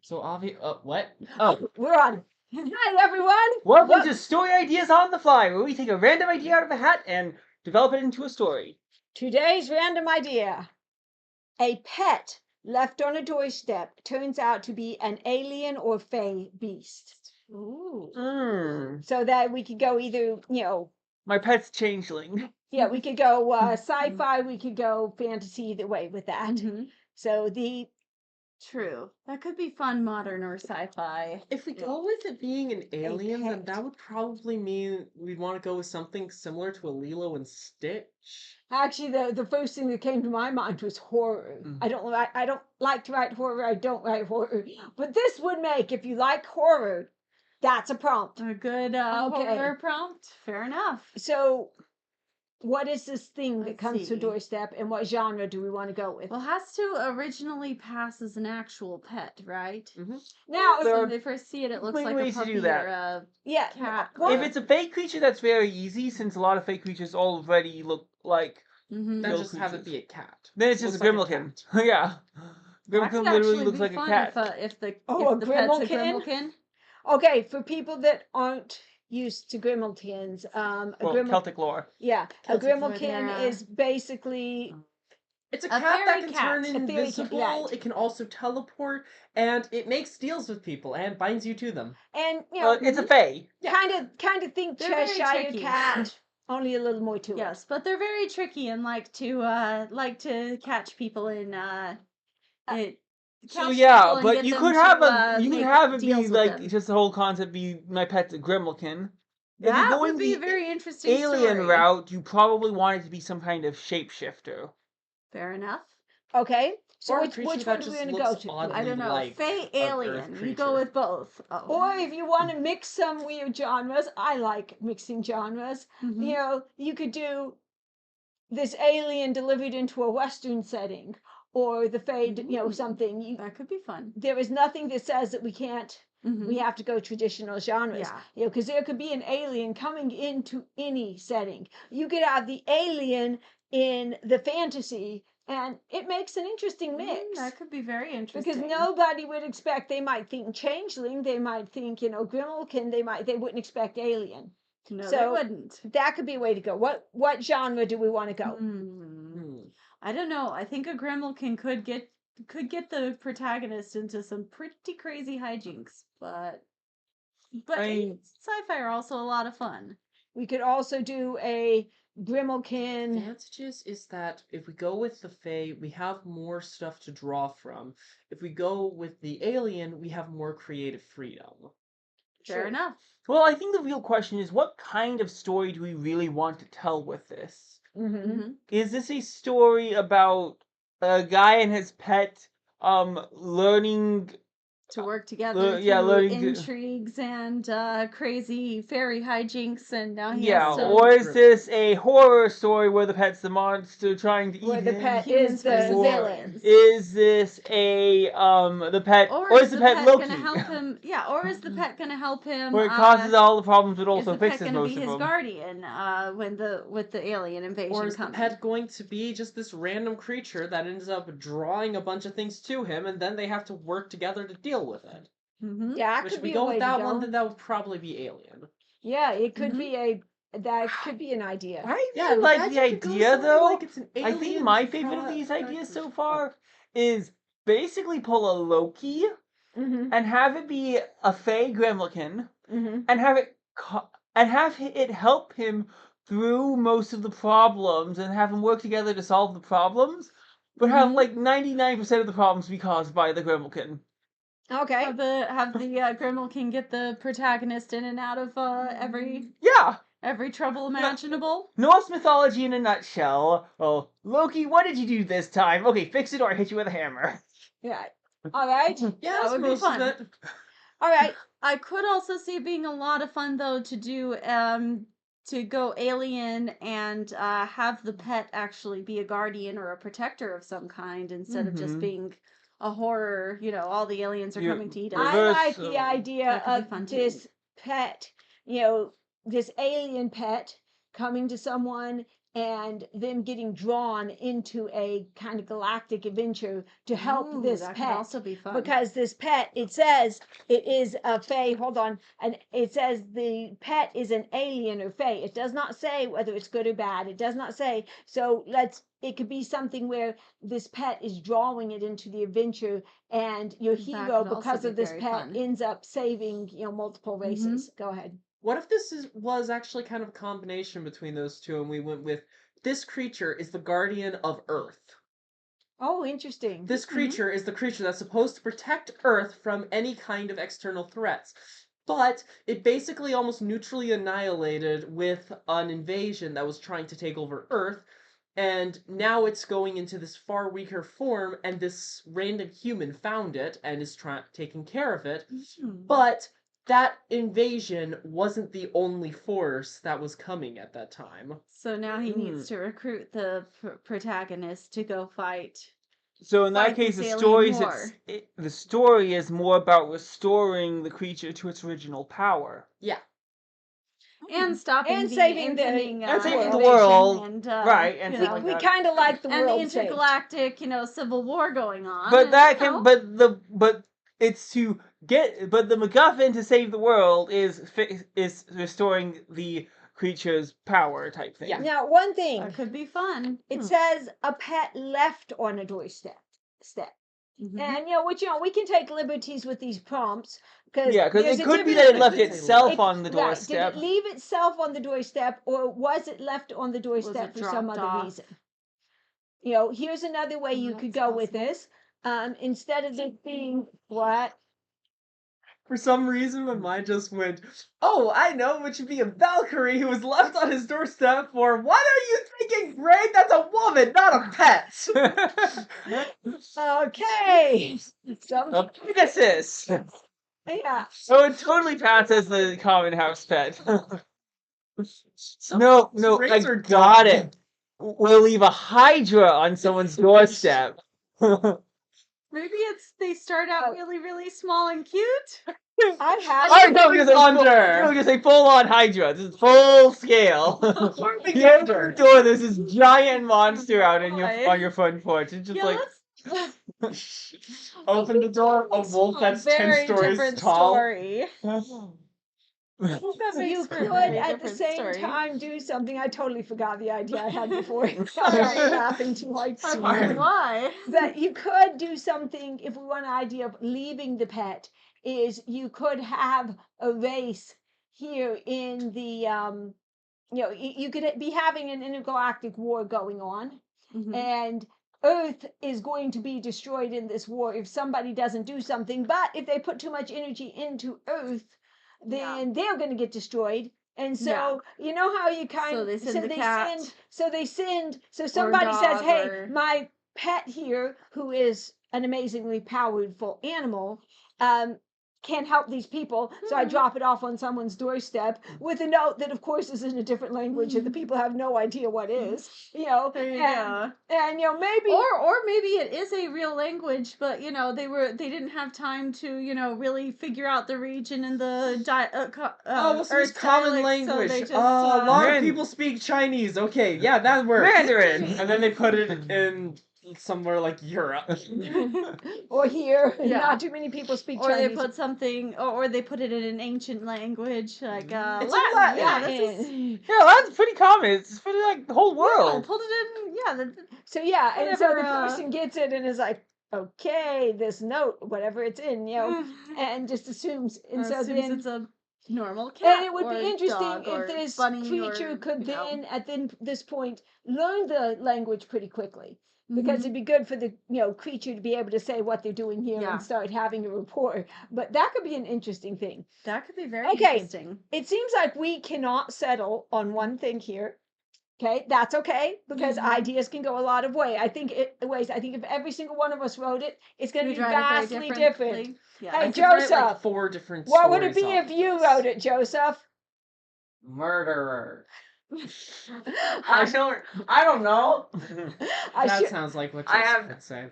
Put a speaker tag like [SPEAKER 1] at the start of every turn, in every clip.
[SPEAKER 1] So what? Oh,
[SPEAKER 2] We're on. Hi, everyone.
[SPEAKER 1] welcome to Story Ideas on the Fly, where we take a random idea out of a hat and develop it into a story.
[SPEAKER 2] Today's random idea. A pet left on a doorstep turns out to be an alien or fey beast.
[SPEAKER 3] Ooh.
[SPEAKER 2] So that we could go either,
[SPEAKER 1] My pet's changeling.
[SPEAKER 2] yeah, we could go sci-fi, we could go fantasy, either way with that.
[SPEAKER 3] Mm-hmm.
[SPEAKER 2] So
[SPEAKER 3] True. That could be fun, modern, or sci-fi.
[SPEAKER 4] If we go with it being an alien, then
[SPEAKER 2] pet.
[SPEAKER 4] that would probably mean we'd want to go with something similar to a Lilo and Stitch.
[SPEAKER 2] Actually, the first thing that came to my mind was horror.
[SPEAKER 1] Mm.
[SPEAKER 2] I don't like to write horror. I don't write horror, but this would make, if you like horror, that's a prompt.
[SPEAKER 3] A good
[SPEAKER 2] Okay.
[SPEAKER 3] horror prompt. Fair enough.
[SPEAKER 2] So, what is this thing that
[SPEAKER 3] Let's
[SPEAKER 2] comes to
[SPEAKER 3] see.
[SPEAKER 2] doorstep, and what genre do we want to go with?
[SPEAKER 3] Well, it has to originally pass as an actual pet, right?
[SPEAKER 2] Now,
[SPEAKER 1] There
[SPEAKER 3] So
[SPEAKER 1] are
[SPEAKER 3] when they first see it, it looks
[SPEAKER 1] many
[SPEAKER 3] like
[SPEAKER 1] ways
[SPEAKER 3] a
[SPEAKER 1] to
[SPEAKER 3] puppy
[SPEAKER 1] do that.
[SPEAKER 3] or a
[SPEAKER 2] yeah,
[SPEAKER 3] cat.
[SPEAKER 2] well,
[SPEAKER 1] If it's a fake creature, that's very easy, since a lot of fake creatures already look like.
[SPEAKER 3] Mm-hmm.
[SPEAKER 4] Then
[SPEAKER 1] Real
[SPEAKER 4] just have it
[SPEAKER 1] creatures.
[SPEAKER 4] be a cat.
[SPEAKER 1] Then it's just a
[SPEAKER 4] Looks like a
[SPEAKER 1] Grimmelkin. Yeah.
[SPEAKER 3] That could
[SPEAKER 1] Grimmelkin literally
[SPEAKER 3] actually
[SPEAKER 1] looks
[SPEAKER 3] be
[SPEAKER 1] like a
[SPEAKER 3] fun
[SPEAKER 1] cat.
[SPEAKER 3] if the
[SPEAKER 2] Oh,
[SPEAKER 3] if the pet's a
[SPEAKER 2] Grimmelkin?
[SPEAKER 3] Grimmelkin.
[SPEAKER 2] okay, for people that aren't used to Grimmelkins,
[SPEAKER 1] Well, Celtic lore.
[SPEAKER 2] yeah,
[SPEAKER 3] Celtic
[SPEAKER 2] a
[SPEAKER 3] lore,
[SPEAKER 2] Grimmelkin
[SPEAKER 3] they're,
[SPEAKER 2] is basically
[SPEAKER 4] It's a
[SPEAKER 3] A
[SPEAKER 4] cat that
[SPEAKER 3] fairy
[SPEAKER 4] can
[SPEAKER 3] cat.
[SPEAKER 4] turn
[SPEAKER 2] A fairy cat,
[SPEAKER 4] invisible,
[SPEAKER 2] right.
[SPEAKER 4] it can also teleport, and it makes deals with people and binds you to them.
[SPEAKER 2] and
[SPEAKER 1] It's a fae.
[SPEAKER 2] kind of think
[SPEAKER 3] They're very
[SPEAKER 2] Cheshire
[SPEAKER 3] tricky.
[SPEAKER 2] Cat, only a little more to it.
[SPEAKER 3] Yes, but they're very tricky and like to catch people in
[SPEAKER 1] So
[SPEAKER 3] catch
[SPEAKER 1] yeah,
[SPEAKER 3] people and
[SPEAKER 1] but
[SPEAKER 3] get
[SPEAKER 1] you
[SPEAKER 3] them
[SPEAKER 1] could
[SPEAKER 3] to,
[SPEAKER 1] have you could
[SPEAKER 3] make
[SPEAKER 1] have it be
[SPEAKER 3] deals with
[SPEAKER 1] like
[SPEAKER 3] them.
[SPEAKER 1] just the whole concept be my pet's a Grimmelkin. If you're
[SPEAKER 3] That
[SPEAKER 1] going
[SPEAKER 3] would be a
[SPEAKER 1] the
[SPEAKER 3] very interesting
[SPEAKER 1] alien
[SPEAKER 3] story.
[SPEAKER 1] route, you probably want it to be some kind of shapeshifter.
[SPEAKER 3] Fair enough.
[SPEAKER 2] Okay, so
[SPEAKER 4] Or a
[SPEAKER 2] which
[SPEAKER 4] creature
[SPEAKER 2] one
[SPEAKER 4] that
[SPEAKER 2] do we
[SPEAKER 4] just
[SPEAKER 2] want to go
[SPEAKER 4] looks
[SPEAKER 2] to?
[SPEAKER 4] oddly
[SPEAKER 3] I don't know.
[SPEAKER 4] like
[SPEAKER 3] Fey
[SPEAKER 4] an
[SPEAKER 3] alien.
[SPEAKER 4] earth
[SPEAKER 3] You go
[SPEAKER 4] creature.
[SPEAKER 3] with both. Oh.
[SPEAKER 2] Or if you want to mix some weird genres, I like mixing genres.
[SPEAKER 3] Mhm.
[SPEAKER 2] You could do this alien delivered into a Western setting, or the Fade,
[SPEAKER 3] Ooh.
[SPEAKER 2] something.
[SPEAKER 3] That could be fun.
[SPEAKER 2] There is nothing that says that we can't.
[SPEAKER 3] Mhm.
[SPEAKER 2] We have to go traditional genres.
[SPEAKER 3] Yeah.
[SPEAKER 2] Because there could be an alien coming into any setting. You could have the alien in the fantasy, and it makes an interesting mix.
[SPEAKER 3] That could be very interesting.
[SPEAKER 2] Because nobody would expect. They might think changeling. They might think Grimmelkin. They wouldn't expect alien.
[SPEAKER 3] No,
[SPEAKER 2] so
[SPEAKER 3] they wouldn't.
[SPEAKER 2] That could be a way to go. What genre do we want to go?
[SPEAKER 3] I don't know. I think a Grimmelkin could get the protagonist into some pretty crazy hijinks, but sci-fi are also a lot of fun.
[SPEAKER 2] We could also do a Grimmelkin.
[SPEAKER 4] Advantages is that if we go with the Fae, we have more stuff to draw from. If we go with the alien, we have more creative freedom.
[SPEAKER 3] Fair enough.
[SPEAKER 1] Well, I think the real question is, what kind of story do we really want to tell with this?
[SPEAKER 2] Mm-hmm.
[SPEAKER 1] Is this a story about a guy and his pet learning
[SPEAKER 3] To work together
[SPEAKER 1] yeah,
[SPEAKER 3] through
[SPEAKER 1] learning to-
[SPEAKER 3] intrigues and crazy fairy hijinks, and now he
[SPEAKER 1] yeah,
[SPEAKER 3] has to.
[SPEAKER 1] or is this a horror story where the pet's the monster trying to eat
[SPEAKER 2] Where the
[SPEAKER 1] him?
[SPEAKER 2] pet
[SPEAKER 3] Humans
[SPEAKER 2] is the
[SPEAKER 3] versus
[SPEAKER 2] villain.
[SPEAKER 1] Is this a the pet
[SPEAKER 3] Or
[SPEAKER 1] is the pet Loki?
[SPEAKER 3] gonna help him? Yeah, or is the pet gonna help him?
[SPEAKER 1] Where it causes all the problems but
[SPEAKER 3] is
[SPEAKER 1] also
[SPEAKER 3] the pet
[SPEAKER 1] fixes
[SPEAKER 3] gonna
[SPEAKER 1] most
[SPEAKER 3] be
[SPEAKER 1] of
[SPEAKER 3] his
[SPEAKER 1] them?
[SPEAKER 3] guardian with the alien invasion
[SPEAKER 4] Or is
[SPEAKER 3] coming?
[SPEAKER 4] the pet going to be just this random creature that ends up drawing a bunch of things to him, and then they have to work together to deal with it?
[SPEAKER 3] Mm-hmm.
[SPEAKER 2] Yeah,
[SPEAKER 4] Which
[SPEAKER 2] could
[SPEAKER 4] if we
[SPEAKER 2] be
[SPEAKER 4] go
[SPEAKER 2] a way
[SPEAKER 4] with that
[SPEAKER 2] to
[SPEAKER 4] one,
[SPEAKER 2] go.
[SPEAKER 4] then that would probably be Alien.
[SPEAKER 2] Yeah, it could be that could be an idea.
[SPEAKER 1] I
[SPEAKER 4] Yeah,
[SPEAKER 1] really like the
[SPEAKER 4] imagine if it goes
[SPEAKER 1] idea
[SPEAKER 4] something
[SPEAKER 1] though.
[SPEAKER 4] like it's an
[SPEAKER 1] I think
[SPEAKER 4] alien
[SPEAKER 1] my favorite of these ideas so far is basically pull a Loki
[SPEAKER 2] Mm-hmm.
[SPEAKER 1] and have it be a Fey Gremlin
[SPEAKER 2] Mm-hmm.
[SPEAKER 1] and have it help him through most of the problems and have him work together to solve the problems, but have like 99% of the problems be caused by the Gremlin.
[SPEAKER 2] Okay.
[SPEAKER 3] Have the Grimmelkin get the protagonist in and out of every trouble imaginable.
[SPEAKER 1] Norse mythology in a nutshell. Oh, Loki, what did you do this time? Okay, fix it or I hit you with a hammer.
[SPEAKER 2] Yeah. All right.
[SPEAKER 4] Yeah,
[SPEAKER 3] That would be fun.
[SPEAKER 2] All right.
[SPEAKER 3] I could also see it being a lot of fun though to do to go alien and have the pet actually be a guardian or a protector of some kind instead of just being a horror, all the aliens are coming to eat us.
[SPEAKER 2] I like the idea
[SPEAKER 3] That could be
[SPEAKER 2] of
[SPEAKER 3] fun, too.
[SPEAKER 2] this pet, this alien pet coming to someone and them getting drawn into a kind of galactic adventure to help
[SPEAKER 3] Ooh,
[SPEAKER 2] this
[SPEAKER 3] that could
[SPEAKER 2] pet.
[SPEAKER 3] also be fun.
[SPEAKER 2] Because this pet, it says it is a fae. Hold on, and it says the pet is an alien or fae. It does not say whether it's good or bad. It does not say. So it could be something where this pet is drawing it into the adventure, and your
[SPEAKER 3] That
[SPEAKER 2] hero,
[SPEAKER 3] could also
[SPEAKER 2] because
[SPEAKER 3] be
[SPEAKER 2] of this
[SPEAKER 3] very
[SPEAKER 2] pet,
[SPEAKER 3] fun.
[SPEAKER 2] ends up saving multiple races. Go ahead.
[SPEAKER 4] What if this was actually kind of a combination between those two, and we went with this creature is the guardian of Earth.
[SPEAKER 2] Oh, interesting.
[SPEAKER 4] This creature is the creature that's supposed to protect Earth from any kind of external threats. But it basically almost neutrally annihilated with an invasion that was trying to take over Earth. And now it's going into this far weaker form, and this random human found it and is taking care of it. But that invasion wasn't the only force that was coming at that time.
[SPEAKER 3] So now he needs to recruit the protagonist to go fight.
[SPEAKER 1] So in that
[SPEAKER 3] Fight
[SPEAKER 1] case,
[SPEAKER 3] this
[SPEAKER 1] the
[SPEAKER 3] alien
[SPEAKER 1] stories
[SPEAKER 3] war.
[SPEAKER 1] the story is more about restoring the creature to its original power.
[SPEAKER 4] Yeah.
[SPEAKER 3] And stopping
[SPEAKER 2] And
[SPEAKER 3] the
[SPEAKER 2] saving the-
[SPEAKER 3] impending
[SPEAKER 1] And saving the
[SPEAKER 3] invasion
[SPEAKER 1] world,
[SPEAKER 3] and,
[SPEAKER 1] right, and
[SPEAKER 3] you
[SPEAKER 1] stuff
[SPEAKER 3] know,
[SPEAKER 1] like
[SPEAKER 2] We
[SPEAKER 1] that.
[SPEAKER 2] kind of like the
[SPEAKER 3] and the
[SPEAKER 2] world saved.
[SPEAKER 3] intergalactic, civil war going on.
[SPEAKER 1] But
[SPEAKER 3] and,
[SPEAKER 1] that
[SPEAKER 3] you know,
[SPEAKER 1] can, but it's to but the MacGuffin to save the world is restoring the creature's power type thing.
[SPEAKER 4] Yeah.
[SPEAKER 2] Now, one thing,
[SPEAKER 3] that could be fun.
[SPEAKER 2] it says a pet left on a doorstep. And we can take liberties with these prompts because
[SPEAKER 1] because
[SPEAKER 2] there's
[SPEAKER 1] it
[SPEAKER 2] a
[SPEAKER 1] could be
[SPEAKER 2] difference
[SPEAKER 1] that it left
[SPEAKER 2] between-
[SPEAKER 1] itself on the
[SPEAKER 2] Right.
[SPEAKER 1] doorstep.
[SPEAKER 2] Did it leave itself on the doorstep, or was it left on the doorstep for some
[SPEAKER 3] dropped
[SPEAKER 2] other
[SPEAKER 3] off?
[SPEAKER 2] reason? Here's another way you
[SPEAKER 3] That's
[SPEAKER 2] could go with
[SPEAKER 3] possible.
[SPEAKER 2] this. Instead of this being what?
[SPEAKER 4] For some reason, my mind just went, oh, I know, it should be a Valkyrie who was left on his doorstep for, what are you thinking, Greg? That's a woman, not a pet!
[SPEAKER 2] Okay.
[SPEAKER 1] A Pegasus.
[SPEAKER 2] Yeah.
[SPEAKER 1] So it totally passed as the common house pet. No, I
[SPEAKER 4] Rates are
[SPEAKER 1] got
[SPEAKER 4] dumb.
[SPEAKER 1] it. We'll leave a Hydra on someone's doorstep.
[SPEAKER 3] Maybe they start out really, really small and cute.
[SPEAKER 2] I have.
[SPEAKER 1] Alright, no, just
[SPEAKER 4] Thunder.
[SPEAKER 1] just a full-on Hydra. This is full scale.
[SPEAKER 4] Harming
[SPEAKER 1] You open
[SPEAKER 4] Thunder.
[SPEAKER 1] the door, there's this giant monster out on
[SPEAKER 3] Boy.
[SPEAKER 1] your front porch. It's just
[SPEAKER 3] Yeah,
[SPEAKER 1] like
[SPEAKER 3] let's
[SPEAKER 4] Open the door, a wolf that's 10
[SPEAKER 3] very
[SPEAKER 4] stories
[SPEAKER 3] different
[SPEAKER 4] tall.
[SPEAKER 3] story. That makes
[SPEAKER 2] You
[SPEAKER 3] for a
[SPEAKER 2] could
[SPEAKER 3] very
[SPEAKER 2] at the
[SPEAKER 3] different
[SPEAKER 2] same
[SPEAKER 3] story.
[SPEAKER 2] time do something. I totally forgot the idea I had before. I started laughing too hard.
[SPEAKER 3] Why?
[SPEAKER 2] That you could do something if we want an idea of leaving the pet is you could have a race here in the you could be having an intergalactic war going on, and Earth is going to be destroyed in this war if somebody doesn't do something. But if they put too much energy into Earth, then they're going to get destroyed. And so you know how you
[SPEAKER 3] So they send the cat.
[SPEAKER 2] So somebody says,
[SPEAKER 3] dog
[SPEAKER 2] "Hey,
[SPEAKER 3] or-
[SPEAKER 2] my pet here, who is an amazingly powerful animal, can't help these people, so I drop it off on someone's doorstep with a note that, of course, is in a different language and the people have no idea what is.
[SPEAKER 3] There you go.
[SPEAKER 2] And maybe
[SPEAKER 3] Or maybe it is a real language, but they didn't have time to really figure out the region and the
[SPEAKER 4] So it's
[SPEAKER 3] Earth
[SPEAKER 4] common
[SPEAKER 3] dialect, so
[SPEAKER 4] language.
[SPEAKER 3] they just,
[SPEAKER 4] a lot of
[SPEAKER 1] Man-
[SPEAKER 4] people speak Chinese. Okay, yeah, that works.
[SPEAKER 1] Mandarin.
[SPEAKER 4] And then they put it in somewhere like Europe.
[SPEAKER 2] or here,
[SPEAKER 3] Yeah.
[SPEAKER 2] not too many people speak
[SPEAKER 3] or
[SPEAKER 2] Chinese.
[SPEAKER 3] they put something, or they put it in an ancient language like
[SPEAKER 4] It's
[SPEAKER 3] Latin.
[SPEAKER 4] in Latin.
[SPEAKER 3] Yeah, this is.
[SPEAKER 1] Yeah, that's pretty common. It's for like the whole
[SPEAKER 3] Yeah,
[SPEAKER 1] world.
[SPEAKER 3] put it in. Yeah,
[SPEAKER 2] So yeah, and so the
[SPEAKER 3] Whatever,
[SPEAKER 2] person gets it and is like, okay, this note, whatever it's in, and just assumes, and so
[SPEAKER 3] assumes
[SPEAKER 2] then
[SPEAKER 3] it's a normal cat.
[SPEAKER 2] and it would
[SPEAKER 3] or
[SPEAKER 2] be interesting
[SPEAKER 3] dog
[SPEAKER 2] if
[SPEAKER 3] or
[SPEAKER 2] this
[SPEAKER 3] bunny
[SPEAKER 2] creature
[SPEAKER 3] or,
[SPEAKER 2] could then this point learn the language pretty quickly. Because it'd be good for the creature to be able to say what they're doing here
[SPEAKER 3] Yeah.
[SPEAKER 2] and start having a rapport. But that could be an interesting thing.
[SPEAKER 3] that could be very
[SPEAKER 2] Okay.
[SPEAKER 3] interesting.
[SPEAKER 2] It seems like we cannot settle on one thing here. Okay, that's okay because ideas can go a lot of ways. I think if every single one of us wrote it, it's going to
[SPEAKER 3] We
[SPEAKER 2] be
[SPEAKER 3] drive it very
[SPEAKER 2] vastly different.
[SPEAKER 3] Yeah.
[SPEAKER 2] Hey,
[SPEAKER 4] I could write,
[SPEAKER 2] Joseph,
[SPEAKER 4] like 4 different
[SPEAKER 2] What would it be
[SPEAKER 4] stories
[SPEAKER 2] if
[SPEAKER 4] off
[SPEAKER 2] you
[SPEAKER 4] of
[SPEAKER 2] wrote
[SPEAKER 4] this.
[SPEAKER 2] it, Joseph?
[SPEAKER 5] Murderer. I don't know.
[SPEAKER 2] I
[SPEAKER 4] That
[SPEAKER 2] should.
[SPEAKER 4] sounds like what
[SPEAKER 5] I
[SPEAKER 4] Joseph
[SPEAKER 5] have-
[SPEAKER 4] would say.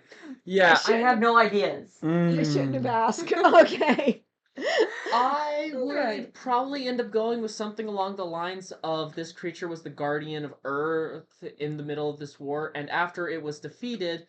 [SPEAKER 1] Yeah.
[SPEAKER 5] I have no ideas.
[SPEAKER 2] I shouldn't have
[SPEAKER 1] Mm.
[SPEAKER 2] asked. Okay.
[SPEAKER 4] I would
[SPEAKER 3] Right.
[SPEAKER 4] probably end up going with something along the lines of this creature was the guardian of Earth in the middle of this war, and after it was defeated,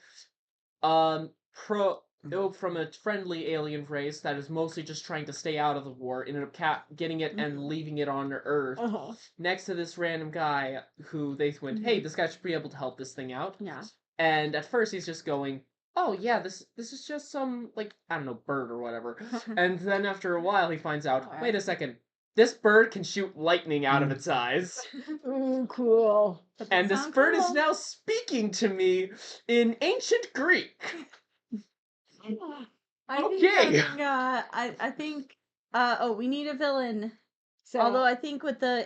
[SPEAKER 4] from a friendly alien race that is mostly just trying to stay out of the war, ended up getting it and leaving it on Earth
[SPEAKER 2] Uh-huh.
[SPEAKER 4] next to this random guy who they went, hey, this guy should be able to help this thing out.
[SPEAKER 3] Yeah.
[SPEAKER 4] And at first he's just going, oh yeah, this is just some, like, I don't know, bird or whatever. And then after a while he finds out, wait a second, this bird can shoot lightning out of its eyes.
[SPEAKER 2] Ooh, cool.
[SPEAKER 4] And this
[SPEAKER 3] Sound
[SPEAKER 4] bird is
[SPEAKER 3] cool.
[SPEAKER 4] now speaking to me in ancient Greek.
[SPEAKER 3] I think
[SPEAKER 4] Okay.
[SPEAKER 3] having, I think we need a villain.
[SPEAKER 2] So
[SPEAKER 3] Although I think with the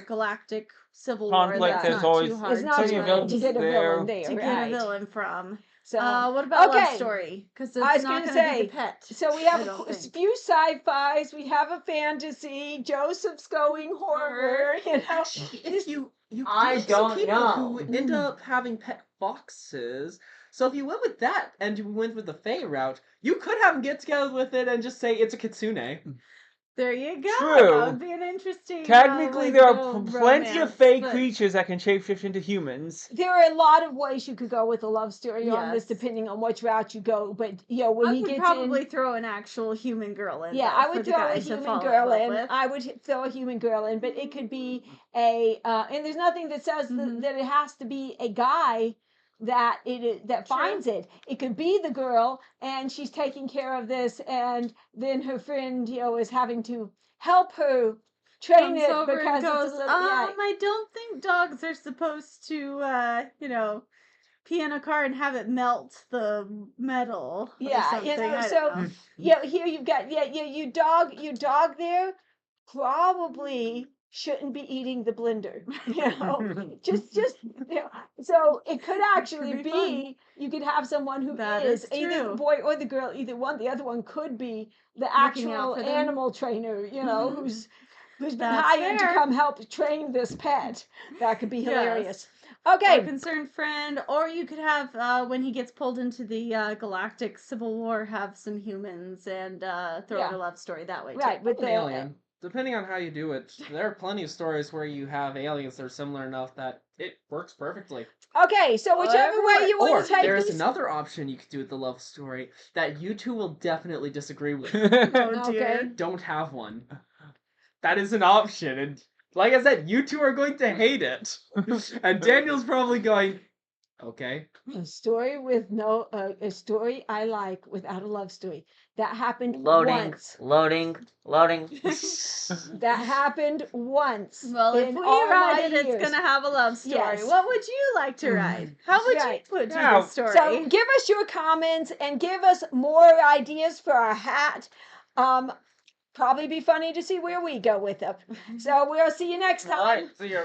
[SPEAKER 3] galactic civil
[SPEAKER 1] Conflict,
[SPEAKER 3] war, that's
[SPEAKER 2] there's
[SPEAKER 3] not
[SPEAKER 1] always
[SPEAKER 3] too hard
[SPEAKER 2] it's not
[SPEAKER 1] plenty
[SPEAKER 2] too
[SPEAKER 1] of
[SPEAKER 2] hard
[SPEAKER 1] villains
[SPEAKER 2] to get a villain
[SPEAKER 1] there.
[SPEAKER 2] there,
[SPEAKER 3] to get a
[SPEAKER 2] right?
[SPEAKER 3] villain from.
[SPEAKER 2] So
[SPEAKER 3] What about Love
[SPEAKER 2] okay.
[SPEAKER 3] Story? Because it's
[SPEAKER 2] I was
[SPEAKER 3] not
[SPEAKER 2] gonna
[SPEAKER 3] going to be
[SPEAKER 2] say,
[SPEAKER 3] the pet.
[SPEAKER 2] so we
[SPEAKER 3] I
[SPEAKER 2] have a
[SPEAKER 3] don't think.
[SPEAKER 2] few sci-fis, we have a fantasy, Joseph's going horror, you know.
[SPEAKER 4] Actually, if you
[SPEAKER 5] I
[SPEAKER 4] do see
[SPEAKER 5] don't
[SPEAKER 4] people
[SPEAKER 5] know.
[SPEAKER 4] who end up having pet foxes. So if you went with that and you went with the Fae route, you could have them get together with it and just say it's a kitsune.
[SPEAKER 3] There you go.
[SPEAKER 1] True.
[SPEAKER 3] That would be an interesting.
[SPEAKER 1] Technically,
[SPEAKER 3] like,
[SPEAKER 1] there are
[SPEAKER 3] little
[SPEAKER 1] plenty of
[SPEAKER 3] romance,
[SPEAKER 1] fake
[SPEAKER 3] but-
[SPEAKER 1] creatures that can shapeshift into humans.
[SPEAKER 2] There are a lot of ways you could go with a love story on this,
[SPEAKER 3] Yes.
[SPEAKER 2] depending on which route you go. But when
[SPEAKER 3] I
[SPEAKER 2] he
[SPEAKER 3] would
[SPEAKER 2] gets
[SPEAKER 3] probably
[SPEAKER 2] in,
[SPEAKER 3] throw an actual human girl in.
[SPEAKER 2] yeah,
[SPEAKER 3] though,
[SPEAKER 2] I
[SPEAKER 3] for
[SPEAKER 2] would
[SPEAKER 3] the
[SPEAKER 2] throw a
[SPEAKER 3] guy to
[SPEAKER 2] human
[SPEAKER 3] fall
[SPEAKER 2] girl
[SPEAKER 3] love
[SPEAKER 2] in.
[SPEAKER 3] with.
[SPEAKER 2] I would throw a human girl in, but it could be and there's nothing that says
[SPEAKER 3] Mhm.
[SPEAKER 2] that it has to be a guy that that
[SPEAKER 3] True.
[SPEAKER 2] finds it. It could be the girl, and she's taking care of this, and then her friend, is having to help her train
[SPEAKER 3] Comes
[SPEAKER 2] it
[SPEAKER 3] over
[SPEAKER 2] because
[SPEAKER 3] and goes,
[SPEAKER 2] it's a little
[SPEAKER 3] I don't think dogs are supposed to, pee in a car and have it melt the metal or
[SPEAKER 2] Yeah,
[SPEAKER 3] something. I
[SPEAKER 2] so
[SPEAKER 3] don't know.
[SPEAKER 2] here you've got your dog there probably shouldn't be eating the blender. Just so it could actually
[SPEAKER 3] be fun.
[SPEAKER 2] be you could have someone who
[SPEAKER 3] That
[SPEAKER 2] is
[SPEAKER 3] is
[SPEAKER 2] either the
[SPEAKER 3] true.
[SPEAKER 2] boy or the girl, either one. The other one could be the
[SPEAKER 3] Looking out
[SPEAKER 2] actual
[SPEAKER 3] for them.
[SPEAKER 2] animal trainer,
[SPEAKER 3] Mhm.
[SPEAKER 2] who's been
[SPEAKER 3] That's
[SPEAKER 2] hired to
[SPEAKER 3] fair.
[SPEAKER 2] come help train this pet. That could be
[SPEAKER 3] Yes.
[SPEAKER 2] hilarious.
[SPEAKER 3] Or
[SPEAKER 2] Okay.
[SPEAKER 3] concerned friend, or you could have when he gets pulled into the galactic civil war, have some humans and throw
[SPEAKER 2] Yeah.
[SPEAKER 3] in a love story that way
[SPEAKER 2] Right,
[SPEAKER 3] too.
[SPEAKER 2] with
[SPEAKER 4] An
[SPEAKER 2] the
[SPEAKER 4] alien. Depending on how you do it, there are plenty of stories where you have aliens that are similar enough that it works perfectly.
[SPEAKER 2] Okay, so whichever way you
[SPEAKER 4] Or
[SPEAKER 2] want to take
[SPEAKER 4] there's
[SPEAKER 2] these.
[SPEAKER 4] another option you could do with the love story that you two will definitely disagree with.
[SPEAKER 3] Oh dear.
[SPEAKER 2] Okay.
[SPEAKER 4] Don't have one. That is an option, and like I said, you two are going to hate it. And Daniel's probably going, okay.
[SPEAKER 2] A story with no a story I like without a love story. That happened
[SPEAKER 5] Loading,
[SPEAKER 2] once.
[SPEAKER 5] loading, loading.
[SPEAKER 2] That happened once.
[SPEAKER 3] Well, if
[SPEAKER 2] in
[SPEAKER 3] we
[SPEAKER 2] all
[SPEAKER 3] write
[SPEAKER 2] my
[SPEAKER 3] it,
[SPEAKER 2] years.
[SPEAKER 3] it's gonna have a love story.
[SPEAKER 2] Yes.
[SPEAKER 3] What would you like to write? How would
[SPEAKER 2] Right.
[SPEAKER 3] you put to
[SPEAKER 1] Now,
[SPEAKER 3] this story?
[SPEAKER 2] So give us your comments and give us more ideas for our hat. Probably be funny to see where we go with them. So we'll see you next time.
[SPEAKER 1] Alright, see ya.